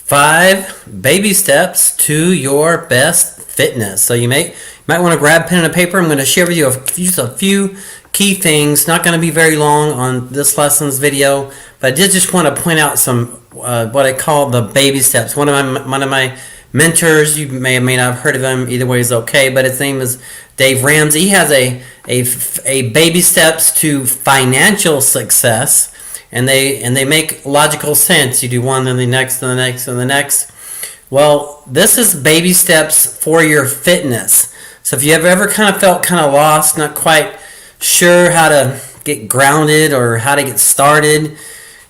5 baby steps to your best fitness. So you might want to grab pen and paper. I'm going to share with you just a few key things. Not going to be very long on this lesson's video, but I did just want to point out some what I call the baby steps. One of my mentors, you may or may not have heard of him. Either way is okay, but his name is Dave Ramsey. He has a baby steps to financial success. And they make logical sense. You do one, then the next, then the next, and the next. Well, this is baby steps for your fitness. So if you have ever kind of felt kind of lost, not quite sure how to get grounded or how to get started,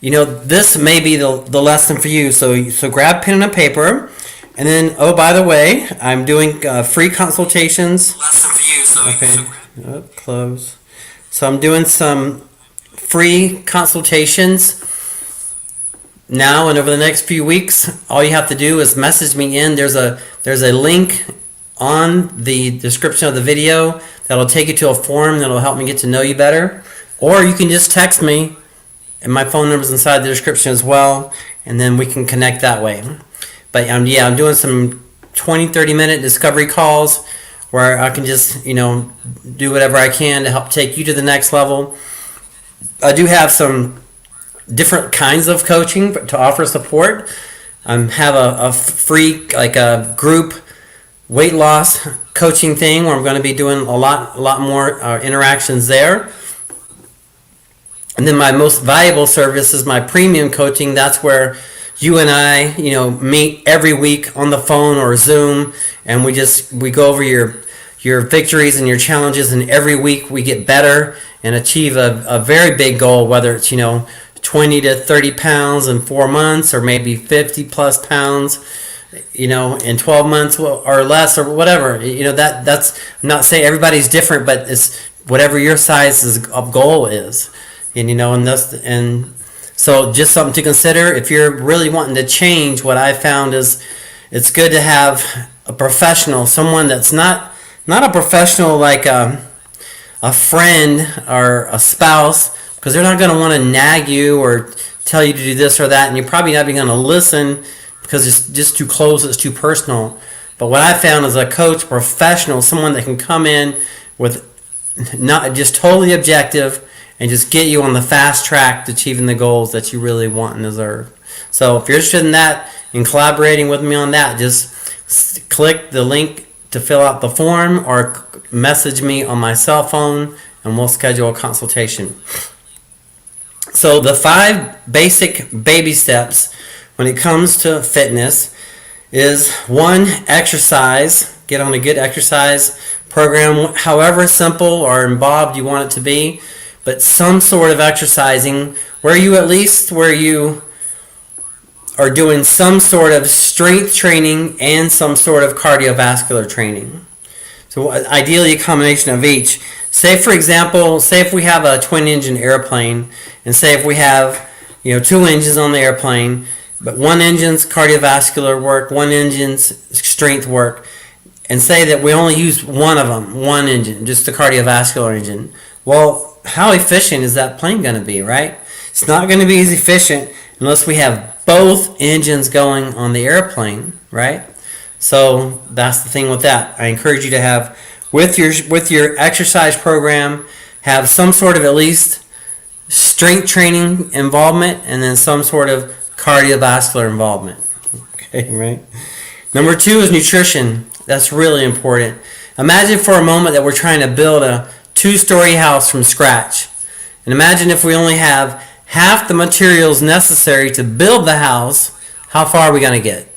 this may be the lesson for you. So grab pen and paper. And then, oh, by the way, I'm doing free consultations. Lesson for you. Okay. Close. So I'm doing some free consultations now and over the next few weeks. All you have to do is message me in. There's a link on the description of the video that'll take you to a form that'll help me get to know you better, or you can just text me, and my phone number is inside the description as well, and then we can connect that way. But I'm doing some 20-30 minute discovery calls where I can just do whatever I can to help take you to the next level. I do have some different kinds of coaching to offer support. Have a free a group weight loss coaching thing where I'm going to be doing a lot more interactions there. And then my most valuable service is my premium coaching. That's where you and I meet every week on the phone or Zoom, and we go over your victories and your challenges, and every week we get better and achieve a very big goal, whether it's 20 to 30 pounds in 4 months, or maybe 50 plus pounds in 12 months or less, or whatever. That's, I'm not saying everybody's different, but it's whatever your size of goal is. And so just something to consider if you're really wanting to change. What I found is it's good to have a professional, someone that's not a professional like a friend or a spouse, because they're not going to want to nag you or tell you to do this or that, and you're probably not even going to listen because it's just too close, it's too personal. But what I found is a coach, professional, someone that can come in with not just totally objective and just get you on the fast track to achieving the goals that you really want and deserve. So if you're interested in that and collaborating with me on that, just click the link to fill out the form or message me on my cell phone, and we'll schedule a consultation. So the 5 basic baby steps when it comes to fitness is 1, exercise. Get on a good exercise program, however simple or involved you want it to be, but some sort of exercising where you are doing some sort of strength training and some sort of cardiovascular training. So ideally a combination of each. Say for example, if we have a twin engine airplane, and say if we have 2 engines on the airplane, but one engine's cardiovascular work, one engine's strength work, and say that we only use one of them, one engine, just the cardiovascular engine. Well, how efficient is that plane going to be, right? It's not going to be as efficient unless we have both engines going on the airplane, right? So that's the thing with that. I encourage you to have with your exercise program, have some sort of at least strength training involvement, and then some sort of cardiovascular involvement. Okay, right? Number 2 is nutrition. That's really important. Imagine for a moment that we're trying to build a 2-story house from scratch. And imagine if we only have half the materials necessary to build the house, how far are we going to get?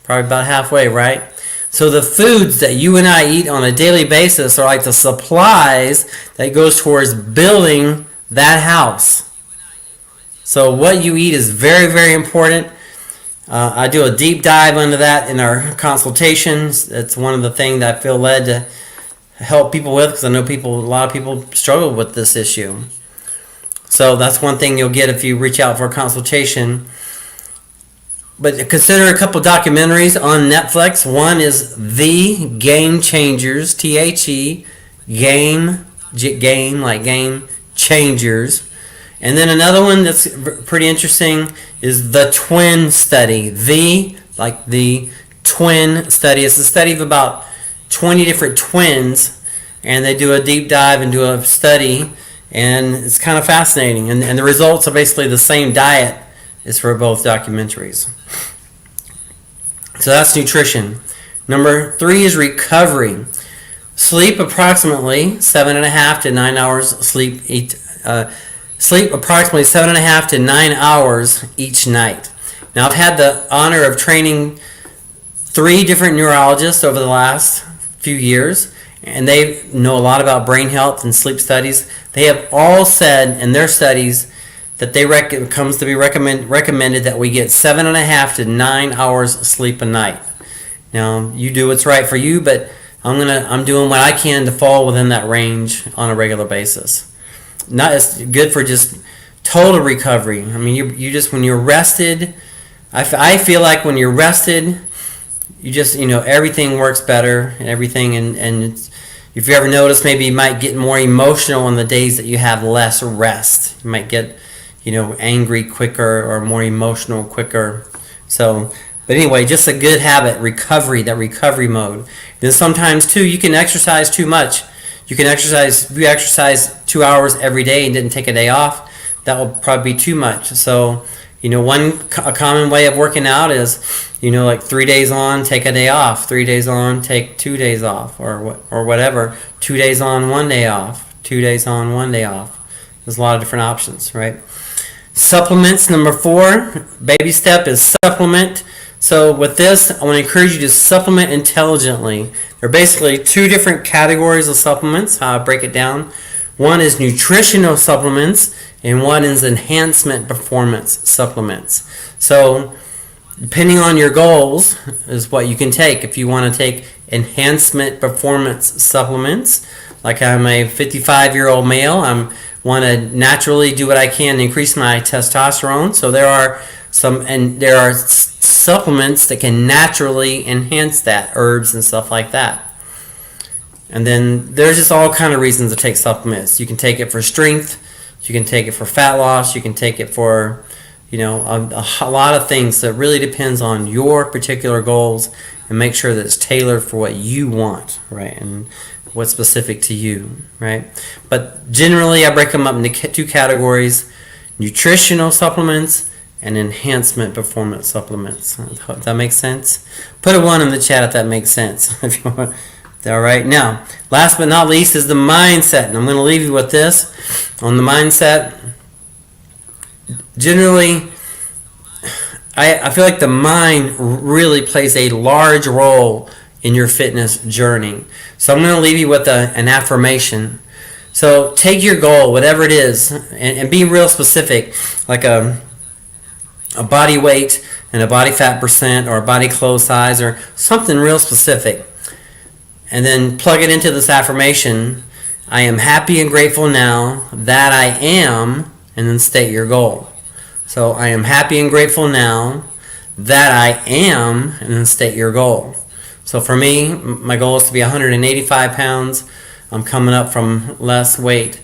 Probably about halfway, right? So the foods that you and I eat on a daily basis are like the supplies that goes towards building that house. So what you eat is very, very important. I do a deep dive into that in our consultations. It's one of the things that I feel led to help people with, because I know a lot of people struggle with this issue. So that's one thing you'll get if you reach out for a consultation. But consider a couple documentaries on Netflix. One is The Game Changers, T-H-E, game like game changers. And then another one that's pretty interesting is the twin study. The twin study. It's a study of about 20 different twins, and they do a deep dive and do a study, and it's kind of fascinating. And the results are basically the same diet as for both documentaries. So that's nutrition. Number 3 is recovery. Sleep approximately 7.5 to 9 hours sleep. Sleep approximately 7.5 to 9 hours each night. Now, I've had the honor of training 3 different neurologists over the last few years, and they know a lot about brain health and sleep studies. They have all said in their studies that it comes to be recommended that we get 7.5 to 9 hours sleep a night. Now, you do what's right for you, but I'm doing what I can to fall within that range on a regular basis. Not as good for just total recovery. I mean, you just, when you're rested, I feel like when you're rested, you just, everything works better and everything. And if you ever notice, maybe you might get more emotional on the days that you have less rest. You might get, angry quicker or more emotional quicker. So, but anyway, just a good habit, that recovery mode. Then sometimes too, you can exercise too much. If you exercise 2 hours every day and didn't take a day off, that will probably be too much. So, a common way of working out is, like 3 days on, take a day off. 3 days on, take 2 days off, or whatever. 2 days on, 1 day off. 2 days on, 1 day off. There's a lot of different options, right? Supplements, number 4. Baby step is supplement. So with this, I want to encourage you to supplement intelligently. There are basically 2 different categories of supplements, how I break it down. One is nutritional supplements, and one is enhancement performance supplements. So depending on your goals is what you can take. If you want to take enhancement performance supplements, like I'm a 55-year-old male, I want to naturally do what I can to increase my testosterone. So there are supplements that can naturally enhance that, herbs and stuff like that. And then there's just all kind of reasons to take supplements. You can take it for strength, you can take it for fat loss, you can take it for a lot of things. So it really depends on your particular goals, and make sure that it's tailored for what you want, right? And what's specific to you, right? But generally, I break them up into 2 categories: nutritional supplements and enhancement performance supplements. Does that make sense? Put a 1 in the chat if that makes sense. If you want. All right. Now, last but not least is the mindset, and I'm going to leave you with this on the mindset. Generally, I feel like the mind really plays a large role in your fitness journey. So I'm going to leave you with an affirmation. So take your goal, whatever it is, and be real specific, like a body weight and a body fat percent, or a body clothes size, or something real specific. And then plug it into this affirmation. I am happy and grateful now that I am, and then state your goal. So I am happy and grateful now that I am, and then state your goal. So for me, my goal is to be 185 pounds. I'm coming up from less weight.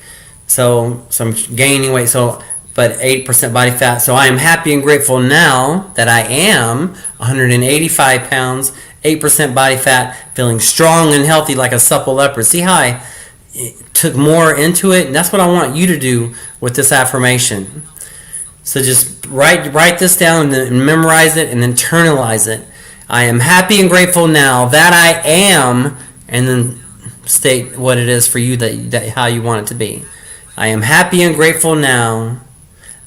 So I'm gaining weight. But 8% body fat. So I am happy and grateful now that I am 185 pounds, 8% body fat, feeling strong and healthy like a supple leopard. See how I took more into it? And that's what I want you to do with this affirmation. So just write this down and memorize it and internalize it. I am happy and grateful now that I am, and then state what it is for you, that how you want it to be. I am happy and grateful now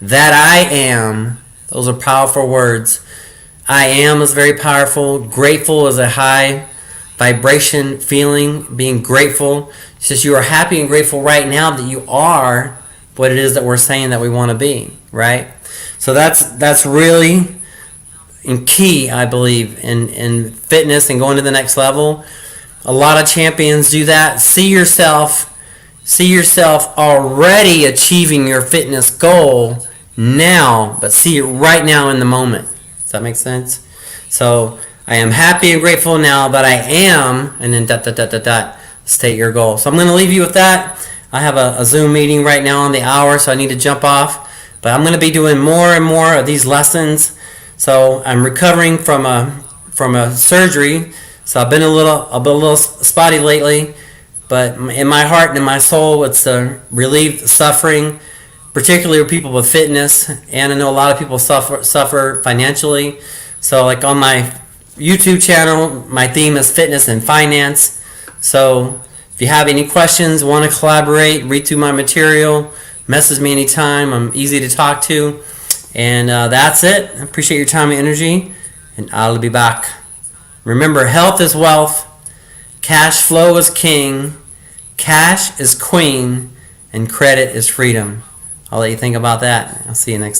that I am. Those are powerful words. I am is very powerful. Grateful is a high vibration feeling, being grateful. It's just you are happy and grateful right now that you are what it is that we're saying that we want to be, right? So that's really key, I believe, in fitness and going to the next level. A lot of champions do that. See yourself already achieving your fitness goal now, but see it right now in the moment. Does that make sense? So I am happy and grateful now that I am, and then ... state your goal. So I'm going to leave you with that. I have a Zoom meeting right now on the hour, so I need to jump off. But I'm going to be doing more and more of these lessons. So I'm recovering from a surgery, so I've been a little spotty lately. But in my heart and in my soul, it's to relieve suffering, particularly with people with fitness. And I know a lot of people suffer financially. So like on my YouTube channel, my theme is fitness and finance. So if you have any questions, want to collaborate, read through my material, message me anytime. I'm easy to talk to. And that's it. I appreciate your time and energy, and I'll be back. Remember, health is wealth, cash flow is king, cash is queen, and credit is freedom. I'll let you think about that. I'll see you next time.